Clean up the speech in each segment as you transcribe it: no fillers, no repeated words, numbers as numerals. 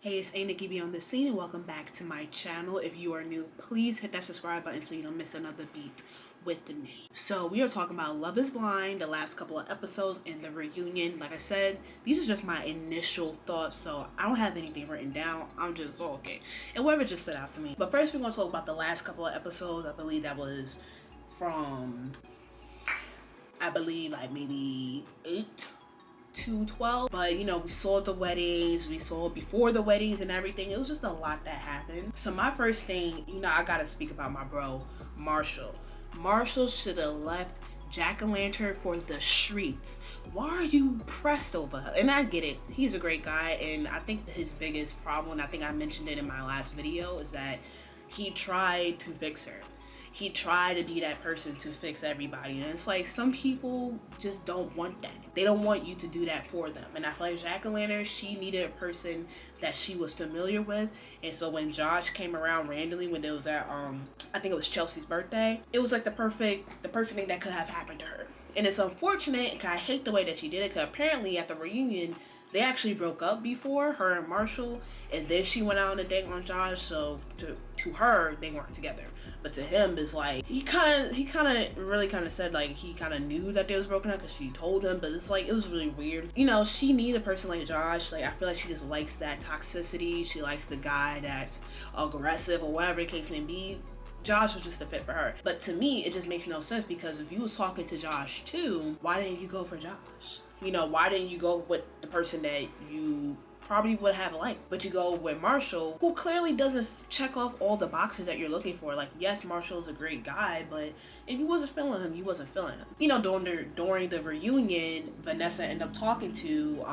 Hey, it's Nikki Beyond the Scene, and welcome back to my channel. If you are new, please hit that subscribe button so you don't miss another beat with me. So we are talking about Love is Blind, the last couple of episodes, and the reunion. Like I said, these are just my initial thoughts, so I don't have anything written down. I'm just okay, and whatever just stood out to me. But first, we're going to talk about the last couple of episodes. I believe that was from, like maybe 8 to 12, but you know, we saw the weddings, we saw before the weddings and everything. It was just a lot that happened. So my first thing, you know, I gotta speak about my bro Marshall. Marshall should have left Jack-o'-lantern for the streets. Why are you pressed over her? And I get it, he's a great guy, and I think his biggest problem, and I think I mentioned it in my last video, is that he tried to fix her. He tried to be that person to fix everybody, and it's like some people just don't want that. They don't want you to do that for them. And I feel like Jack-o'-lantern, she needed a person that she was familiar with. And so when Josh came around randomly, when it was at I think it was Chelsea's birthday, it was like the perfect thing that could have happened to her. And it's unfortunate, and I hate the way that she did it, because apparently at the reunion they actually broke up before, her and Marshall, and then she went out on a date on Josh. So to her, they weren't together, but to him, it's like he kind of said like he kind of knew that they was broken up because she told him. But it's like, it was really weird. You know, she needs a person like Josh. Like, I feel like she just likes that toxicity. She likes the guy that's aggressive or whatever the case may be. Josh was just a fit for her. But to me, it just makes no sense, because if you was talking to Josh too, why didn't you go for Josh? You know, why didn't you go with the person that you probably would have liked? But you go with Marshall, who clearly doesn't check off all the boxes that you're looking for. Like, yes, Marshall's a great guy, but if you wasn't feeling him, you wasn't feeling him. You know, during the reunion, Vanessa ended up talking to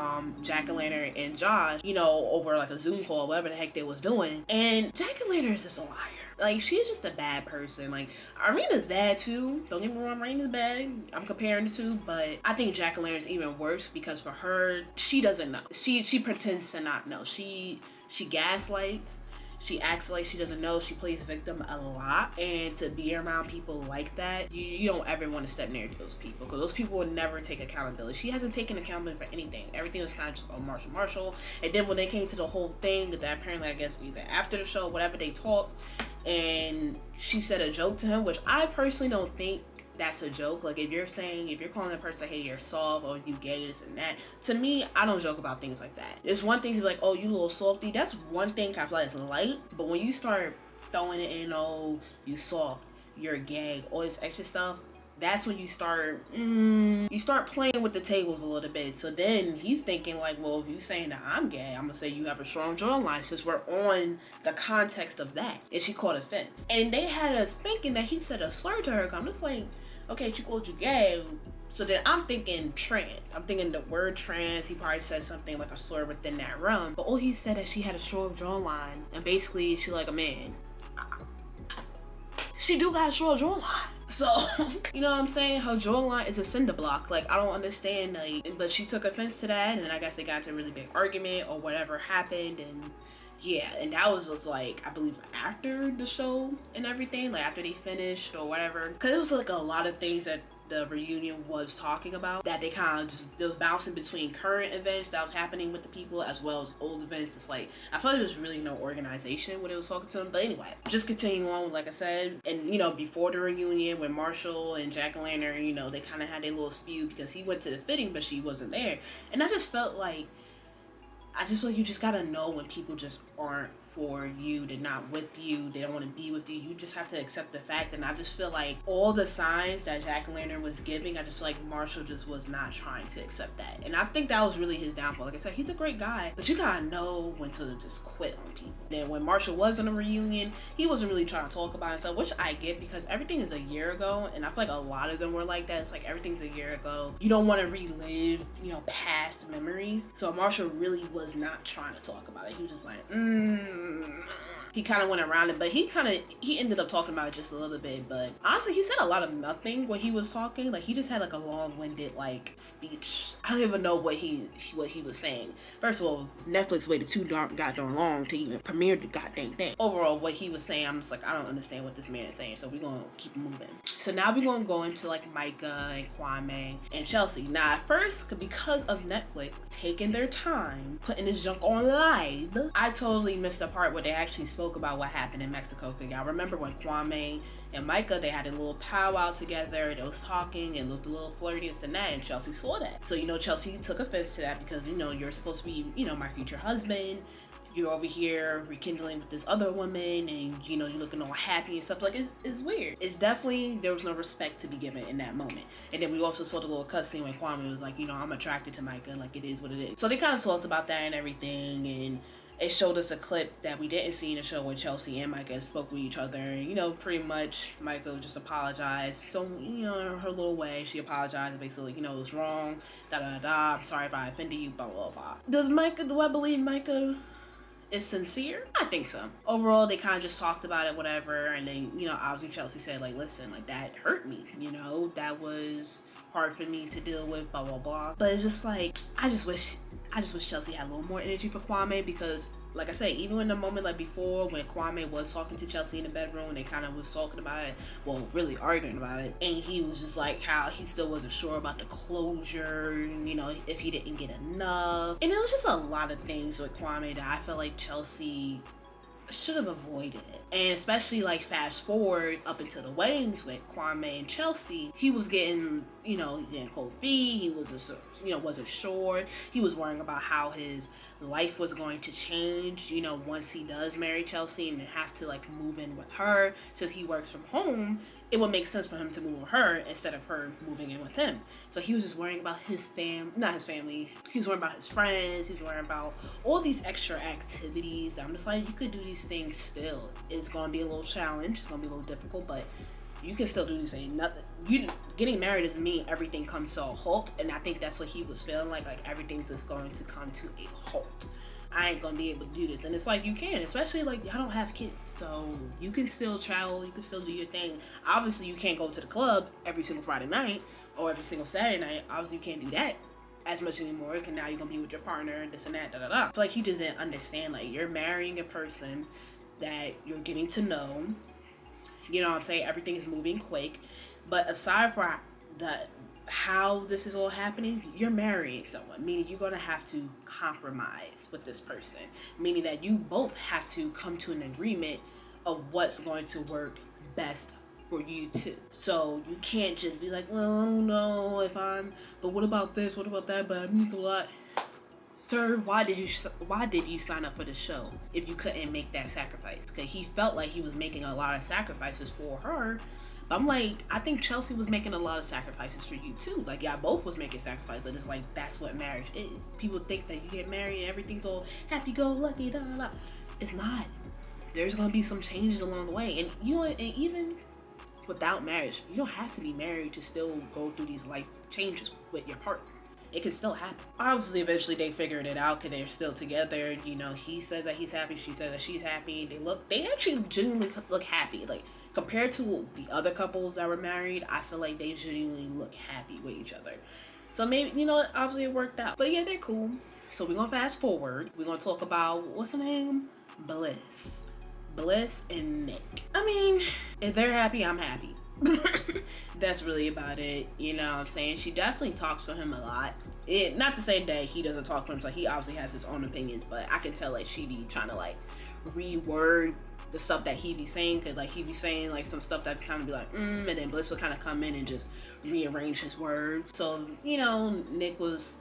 Jack-o'-lantern and Josh, you know, over like a Zoom call, whatever the heck they was doing. And Jack-o'-lantern is just a liar. Like, she's just a bad person. Like, Arena's bad too. Don't get me wrong, Arena's bad. I'm comparing the two, but I think Jack-o'-lantern's even worse, because for her, she doesn't know. She pretends to not know. She gaslights. She acts like she doesn't know. She plays victim a lot. And to be around people like that, you don't ever want to step near those people, because those people would never take accountability. She hasn't taken accountability for anything. Everything was kind of just about Marshall. And then when they came to the whole thing, that apparently, I guess either after the show, whatever, they talked, and she said a joke to him, which I personally don't think that's a joke. Like, if you're calling a person, hey, you're soft, or you gay, this and that, to me, I don't joke about things like that. It's one thing to be like, oh, you little softy. That's one thing I feel like is light. But when you start throwing it in, oh, you soft, you're gay, all this extra stuff, that's when you start playing with the tables a little bit. So then he's thinking like, well, if you saying that I'm gay, I'm gonna say you have a strong jawline, since we're on the context of that. And she caught offense. And they had us thinking that he said a slur to her. I'm just like, okay, she called you gay. So then I'm thinking trans. I'm thinking the word trans, he probably said something like a slur within that realm. But all he said is she had a strong jawline, and basically she like a man. She do got a short jawline. So, you know what I'm saying? Her jawline is a cinder block. Like, I don't understand. Like, but she took offense to that, and then I guess they got into a really big argument or whatever happened, and yeah, and that was like, I believe after the show and everything, like after they finished or whatever. Because it was like a lot of things that the reunion was talking about, that they kind of just, it was bouncing between current events that was happening with the people as well as old events. It's like, I feel like there was really no organization when it was talking to them. But anyway, just continuing on, like I said, and you know, before the reunion, when Marshall and Jack-o'-lantern, you know, they kind of had their little spew, because he went to the fitting but she wasn't there. And I just felt like you just gotta know when people just aren't for you, they're not with you, they don't want to be with you. You just have to accept the fact. And I just feel like all the signs that Jack-o'-lantern was giving, I just feel like Marshall just was not trying to accept that. And I think that was really his downfall. Like I said, he's a great guy, but you gotta know when to just quit on people. Then when Marshall was in a reunion, he wasn't really trying to talk about himself, which I get, because everything is a year ago, and I feel like a lot of them were like that. It's like, everything's a year ago. You don't want to relive, you know, past memories. So Marshall really was not trying to talk about it. He was just like, He kind of went around it, but he ended up talking about it just a little bit. But honestly, he said a lot of nothing when he was talking. Like, he just had like a long-winded like speech. I don't even know what he was saying. First of all, Netflix waited too goddamn long to even premiere the goddamn thing. Overall, what he was saying, I'm just like, I don't understand what this man is saying. So we're gonna keep moving. So now we're gonna go into like Micah and Kwame and Chelsea. Now at first, because of Netflix taking their time putting this junk on live, I totally missed the part where they actually spoke about what happened in Mexico. Cause y'all remember when Kwame and Micah, they had a little powwow together, they was talking and looked a little flirty and that, and Chelsea saw that. So, Chelsea took offense to that because, you're supposed to be, my future husband. You're over here rekindling with this other woman, and you're looking all happy and stuff. Like, it's weird. It's definitely, there was no respect to be given in that moment. And then we also saw the little cutscene when Kwame was like, I'm attracted to Micah, like, it is what it is. So they kind of talked about that and everything, and it showed us a clip that we didn't see in the show where Chelsea and Micah spoke with each other, and pretty much Micah just apologized. So, in her little way, she apologized and basically, it was wrong, I'm sorry if I offended you, blah, blah, blah. Do I believe Micah is sincere? I think so. Overall, they kind of just talked about it, whatever, and then, obviously Chelsea said, like, listen, like, that hurt me, that was hard for me to deal with, blah, blah, blah. But it's just like, I just wish Chelsea had a little more energy for Kwame, because like I say, even in the moment like before when Kwame was talking to Chelsea in the bedroom and they kind of was talking about it, well, really arguing about it, and he was just like how he still wasn't sure about the closure, if he didn't get enough. And it was just a lot of things with Kwame that I feel like Chelsea should have avoided it. And especially like fast forward up into the weddings with Kwame and Chelsea, he was getting, he's getting cold feet. He wasn't sure. He was worrying about how his life was going to change, once he does marry Chelsea and have to like move in with her. So he works from home, it would make sense for him to move with her instead of her moving in with him. So he was just worrying about not his family. He was worrying about his friends. He's worrying about all these extra activities. I'm just like, you could do these things still. It's going to be a little challenge. It's going to be a little difficult, but you can still do these things. Getting married doesn't mean everything comes to a halt. And I think that's what he was feeling like everything's just going to come to a halt. I ain't gonna be able to do this. And it's like, you can, especially like y'all don't have kids, so you can still travel, you can still do your thing. Obviously you can't go to the club every single Friday night or every single Saturday night. Obviously you can't do that as much anymore, because now you're gonna be with your partner, this and that, I feel like he just didn't understand, like, you're marrying a person that you're getting to know, what I'm saying, everything is moving quick. But aside from how this is all happening, you're marrying someone, meaning you're going to have to compromise with this person, meaning that you both have to come to an agreement of what's going to work best for you two. So you can't just be like, well, I don't know but what about this, what about that, but it means a lot. Sir, why did you sign up for the show if you couldn't make that sacrifice? Because he felt like he was making a lot of sacrifices for her. I'm like, I think Chelsea was making a lot of sacrifices for you too. Like, y'all both was making sacrifices, but it's like, that's what marriage is. People think that you get married and everything's all happy-go-lucky, da-da-da. It's not. There's gonna be some changes along the way. And and even without marriage, you don't have to be married to still go through these life changes with your partner. It can still happen. Obviously, eventually they figured it out because they're still together. He says that he's happy. She says that she's happy. They actually genuinely look happy. Like, compared to the other couples that were married, I feel like they genuinely look happy with each other. So maybe, obviously it worked out. But yeah, they're cool. So we're going to fast forward. We're going to talk about, what's her name? Bliss and Nick. I mean, if they're happy, I'm happy. That's really about it. You know what I'm saying? She definitely talks for him a lot. Not to say that he doesn't talk for him, like, he obviously has his own opinions, but I can tell, like, she be trying to, like, reword the stuff that he be saying, because, like, he be saying, like, some stuff that kind of be like, and then Bliss would kind of come in and just rearrange his words. So, Nick they was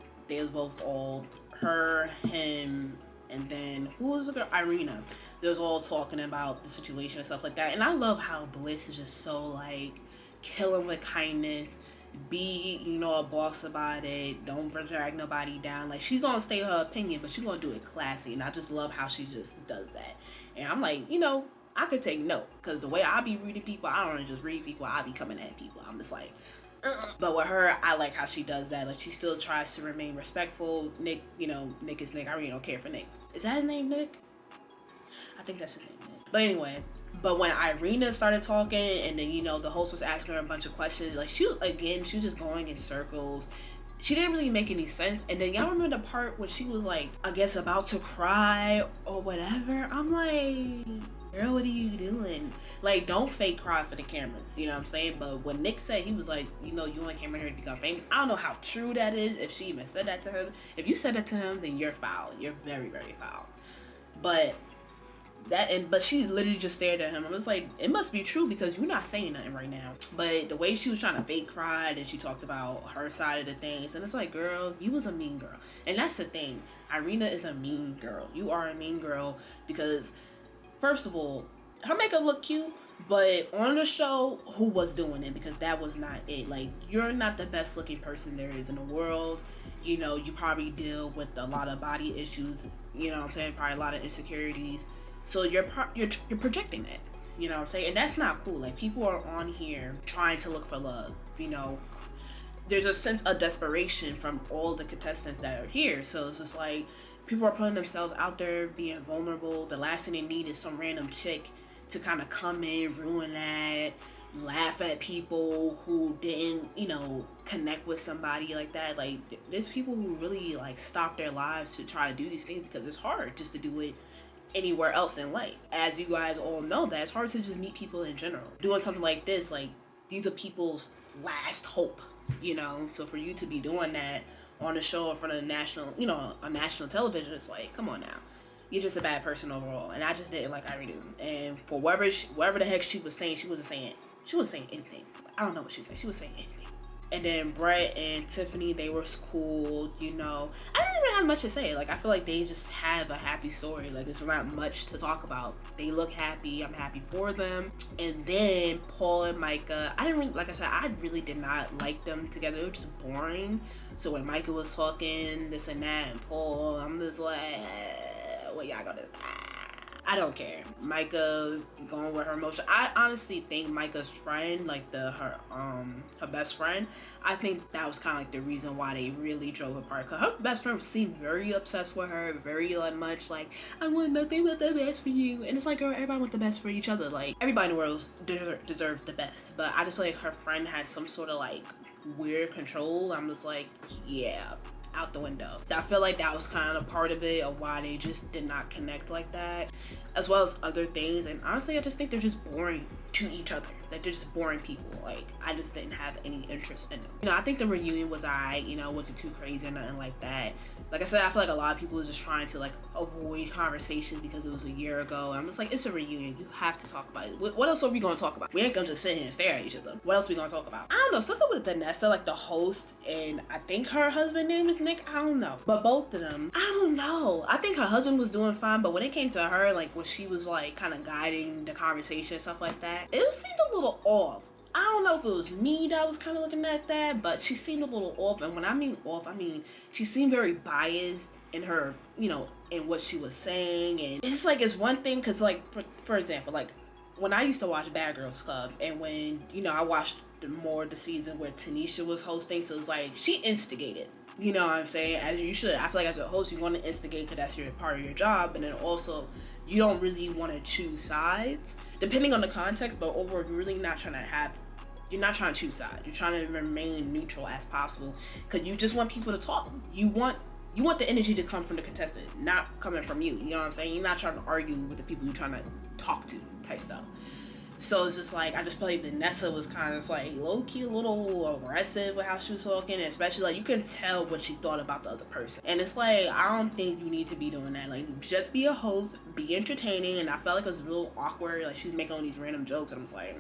both all, her, him, and then, who was the girl? Irina. They was all talking about the situation and stuff like that. And I love how Bliss is just so, like, killing with kindness. Be, a boss about it. Don't drag nobody down. Like, she's gonna stay her opinion, but she's gonna do it classy. And I just love how she just does that. And I'm like, I could take note. Because the way I be reading people, I don't just read people. I be coming at people. I'm just like, But with her, I like how she does that. Like, she still tries to remain respectful. Nick, Nick is Nick. I really don't care for Nick. Is that his name, Nick? I think that's his name, Nick. But anyway, but when Irina started talking, and then, you know, the host was asking her a bunch of questions, like, she was just going in circles. She didn't really make any sense. And then y'all remember the part when she was like, I guess about to cry or whatever? I'm like, girl, what are you doing? Like, don't fake cry for the cameras, you know what I'm saying? But when Nick said, he was like, you know, you and Cameron here to become famous. I don't know how true that is, if she even said that to him. If you said that to him, then you're foul. You're very, very foul. But but she literally just stared at him. I was like, it must be true because you're not saying nothing right now. But the way she was trying to fake cry, and she talked about her side of the things, and it's like, girl, you was a mean girl. And that's the thing, Irina is a mean girl. You are a mean girl because, first of all, her makeup looked cute, but on the show, who was doing it? Because that was not it. Like, you're not the best looking person there is in the world. You know, you probably deal with a lot of body issues, you know what I'm saying, probably a lot of insecurities. So you're projecting that, you know what I'm saying? And that's not cool. Like, people are on here trying to look for love, you know. There's a sense of desperation from all the contestants that are here. So it's just like, people are putting themselves out there, being vulnerable. The last thing they need is some random chick to kind of come in, ruin that, laugh at people who didn't, you know, connect with somebody like that. Like, there's people who really, like, stop their lives to try to do these things because it's hard just to do it anywhere else in life. As you guys all know, that it's hard to just meet people in general. Doing something like this, like, these are people's last hope, you know. So for you to be doing that on a show in front of national, you know, on national television, it's like, come on now, you're just a bad person overall. And I just didn't like Irina. And for whatever the heck she was saying, she wasn't saying anything. I don't know what she was saying. She was saying anything. And then Brett and Tiffany, they were cool, you know. I didn't even have much to say. Like, I feel like they just have a happy story. Like, there's not much to talk about. They look happy. I'm happy for them. And then Paul and Micah, I didn't really, like I said, I really did not like them together. They were just boring. So when Micah was talking this and that, and Paul, I'm just like, what y'all gonna say? I don't care. Micah going with her emotion. I honestly think Micah's friend, like her best friend, I think that was kind of like the reason why they really drove apart. Cause her best friend seemed very obsessed with her, very much like, I want nothing but the best for you. And it's like, girl, everybody wants the best for each other. Like, everybody in the world deserves the best. But I just feel like her friend has some sort of like weird control. I'm just like, yeah, out the window. So I feel like that was kind of part of it, of why they just did not connect like that, as well as other things. And honestly, I just think they're just boring to each other. They're just boring people. Like, I just didn't have any interest in them. You know, I think the reunion was alright, you know, wasn't too crazy or nothing like that. Like I said, I feel like a lot of people was just trying to like avoid conversations because it was a year ago. I'm just like, it's a reunion. You have to talk about it. What else are we gonna talk about? We ain't gonna just sit here and stare at each other. What else are we gonna talk about? I don't know, something with Vanessa, like the host, and I think her husband name is Nick. I don't know. But both of them, I don't know. I think her husband was doing fine, but when it came to her, like when she was like kind of guiding the conversation and stuff like that, it seemed a little off. I don't know if it was me that was kind of looking at that, but she seemed a little off. And when I mean off, I mean she seemed very biased in her, you know, in what she was saying. And it's like, it's one thing, because like, for example, like when I used to watch Bad Girls Club, and when, you know, I watched the season where Tanisha was hosting, so it's like, she instigated. You know what I'm saying? As you should. I feel like as a host, you want to instigate because that's your part of your job. And then also, you don't really want to choose sides, depending on the context. But overall, you're really not trying to you're not trying to choose sides. You're trying to remain neutral as possible because you just want people to talk. You want the energy to come from the contestant, not coming from you. You know what I'm saying? You're not trying to argue with the people you're trying to talk to, type stuff. So it's just like, I just feel like Vanessa was kind of like low-key a little aggressive with how she was talking, and especially like you can tell what she thought about the other person. And it's like, I don't think you need to be doing that. Like, just be a host, be entertaining. And I felt like it was real awkward. Like, she's making all these random jokes, and I'm just like,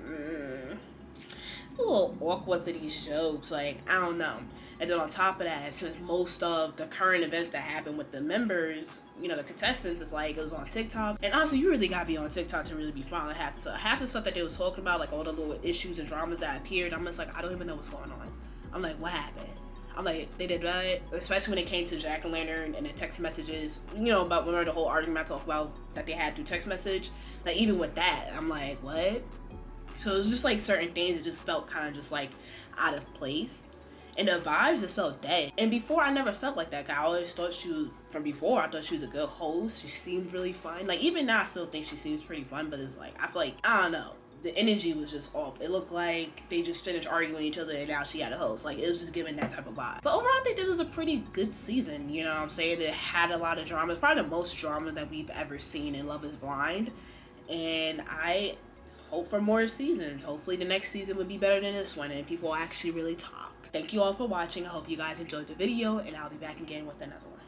a little awkward for these jokes, like, I don't know. And then on top of that, since most of the current events that happen with the members, you know, the contestants, it's like it was on TikTok. And honestly, you really gotta be on TikTok to really be following half the stuff. Half the stuff that they was talking about, like all the little issues and dramas that appeared, I'm just like, I don't even know what's going on. I'm like, what happened? I'm like, they did that, especially when it came to Jack-o'-lantern and the text messages, you know, about remember the whole argument I talked about that they had through text message. Like, even with that, I'm like, what? So it was just like certain things that just felt kind of just like out of place. and the vibes just felt dead. And before, I never felt like that guy. I always thought from before, I thought she was a good host. She seemed really fun. Like, even now, I still think she seems pretty fun, but it's like, I feel like, I don't know. The energy was just off. It looked like they just finished arguing each other and now she had a host. Like, it was just giving that type of vibe. But overall, I think this was a pretty good season. You know what I'm saying? It had a lot of drama. It's probably the most drama that we've ever seen in Love is Blind. And I hope for more seasons. Hopefully the next season would be better than this one and people will actually really talk. Thank you all for watching. I hope you guys enjoyed the video and I'll be back again with another one.